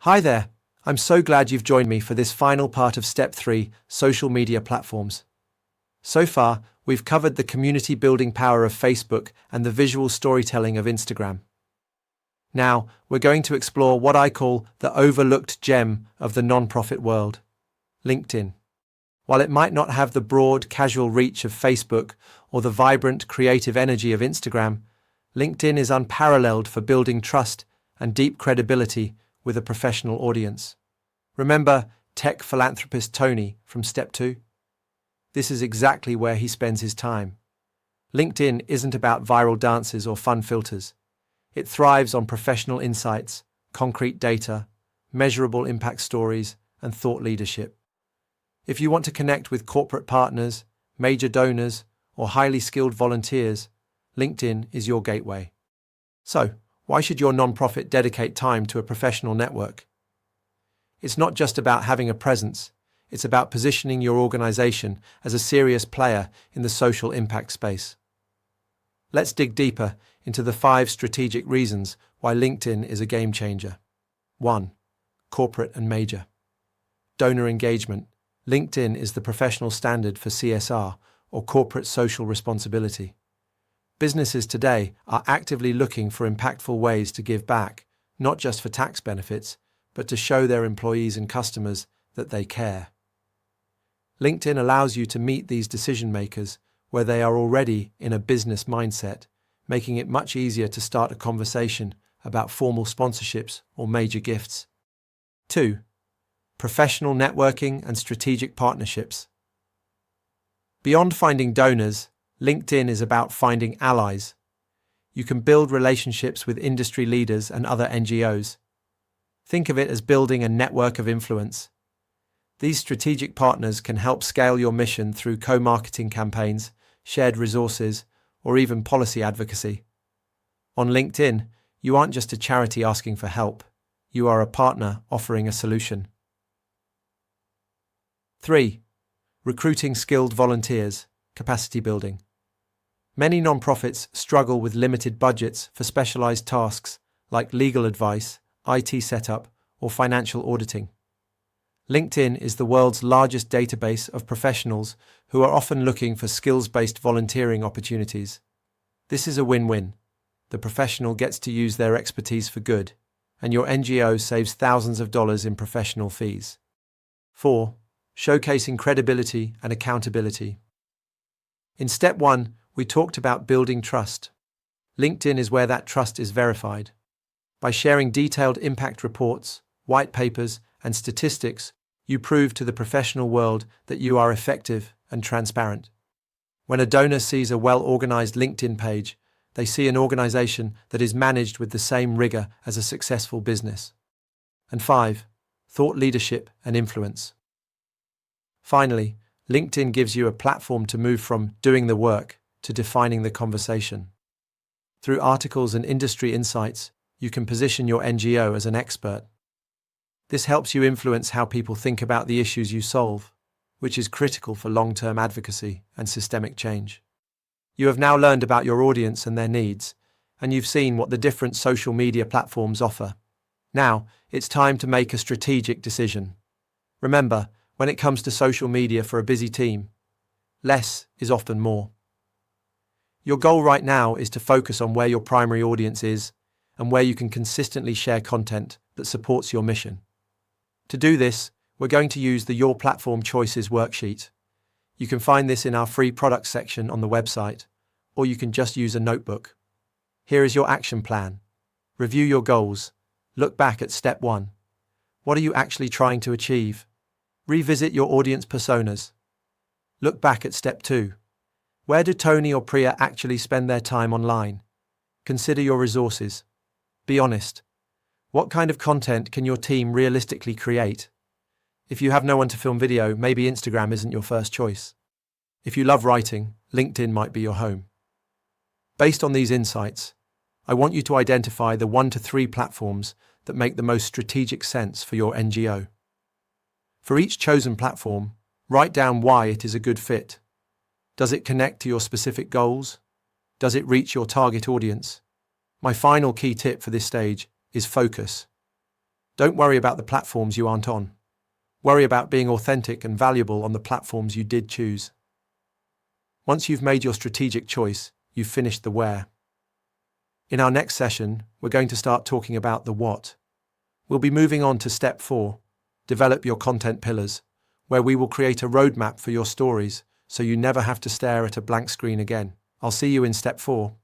Hi there. I'm so glad you've joined me for this final part of Step 3, Social Media Platforms. So far, we've covered the community building power of Facebook and the visual storytelling of Instagram. Now, we're going to explore what I call the overlooked gem of the nonprofit world, LinkedIn. While it might not have the broad, casual reach of Facebook or the vibrant, creative energy of Instagram, LinkedIn is unparalleled for building trust and deep credibility with a professional audience. Remember tech philanthropist Tony from Step 2? This is exactly where he spends his time. LinkedIn isn't about viral dances or fun filters. It thrives on professional insights, concrete data, measurable impact stories, and thought leadership. If you want to connect with corporate partners, major donors, or highly skilled volunteers, LinkedIn is your gateway. So, why should your nonprofit dedicate time to a professional network? It's not just about having a presence, it's about positioning your organization as a serious player in the social impact space. Let's dig deeper into the 5 strategic reasons why LinkedIn is a game changer. 1. Corporate and major. Donor engagement. LinkedIn is the professional standard for CSR, or corporate social responsibility. Businesses today are actively looking for impactful ways to give back, not just for tax benefits, but to show their employees and customers that they care. LinkedIn allows you to meet these decision makers where they are already in a business mindset, making it much easier to start a conversation about formal sponsorships or major gifts. 2. Professional networking and strategic partnerships. Beyond finding donors, LinkedIn is about finding allies. You can build relationships with industry leaders and other NGOs. Think of it as building a network of influence. These strategic partners can help scale your mission through co-marketing campaigns, shared resources, or even policy advocacy. On LinkedIn, you aren't just a charity asking for help. You are a partner offering a solution. 3. Recruiting skilled volunteers, capacity building. Many nonprofits struggle with limited budgets for specialized tasks like legal advice, IT setup, or financial auditing. LinkedIn is the world's largest database of professionals who are often looking for skills-based volunteering opportunities. This is a win-win. The professional gets to use their expertise for good, and your NGO saves thousands of dollars in professional fees. 4. Showcasing credibility and accountability. In Step 1, we talked about building trust. LinkedIn is where that trust is verified. By sharing detailed impact reports, white papers, and statistics, you prove to the professional world that you are effective and transparent. When a donor sees a well-organized LinkedIn page, they see an organization that is managed with the same rigor as a successful business. And 5. Thought leadership and influence. Finally, LinkedIn gives you a platform to move from doing the work to defining the conversation. Through articles and industry insights, you can position your NGO as an expert. This helps you influence how people think about the issues you solve, which is critical for long-term advocacy and systemic change. You have now learned about your audience and their needs, and you've seen what the different social media platforms offer. Now, it's time to make a strategic decision. Remember, when it comes to social media for a busy team, less is often more. Your goal right now is to focus on where your primary audience is and where you can consistently share content that supports your mission. To do this, we're going to use the Your Platform Choices Worksheet. You can find this in our free products section on the website, or you can just use a notebook. Here is your action plan. Review your goals. Look back at Step 1. What are you actually trying to achieve? Revisit your audience personas. Look back at Step 2. Where do Tony or Priya actually spend their time online? Consider your resources. Be honest. What kind of content can your team realistically create? If you have no one to film video, maybe Instagram isn't your first choice. If you love writing, LinkedIn might be your home. Based on these insights, I want you to identify the 1 to 3 platforms that make the most strategic sense for your NGO. For each chosen platform, write down why it is a good fit. Does it connect to your specific goals? Does it reach your target audience? My final key tip for this stage is focus. Don't worry about the platforms you aren't on. Worry about being authentic and valuable on the platforms you did choose. Once you've made your strategic choice, you've finished the where. In our next session, we're going to start talking about the what. We'll be moving on to step 4, develop your content pillars, where we will create a roadmap for your stories so you never have to stare at a blank screen again. I'll see you in step 4.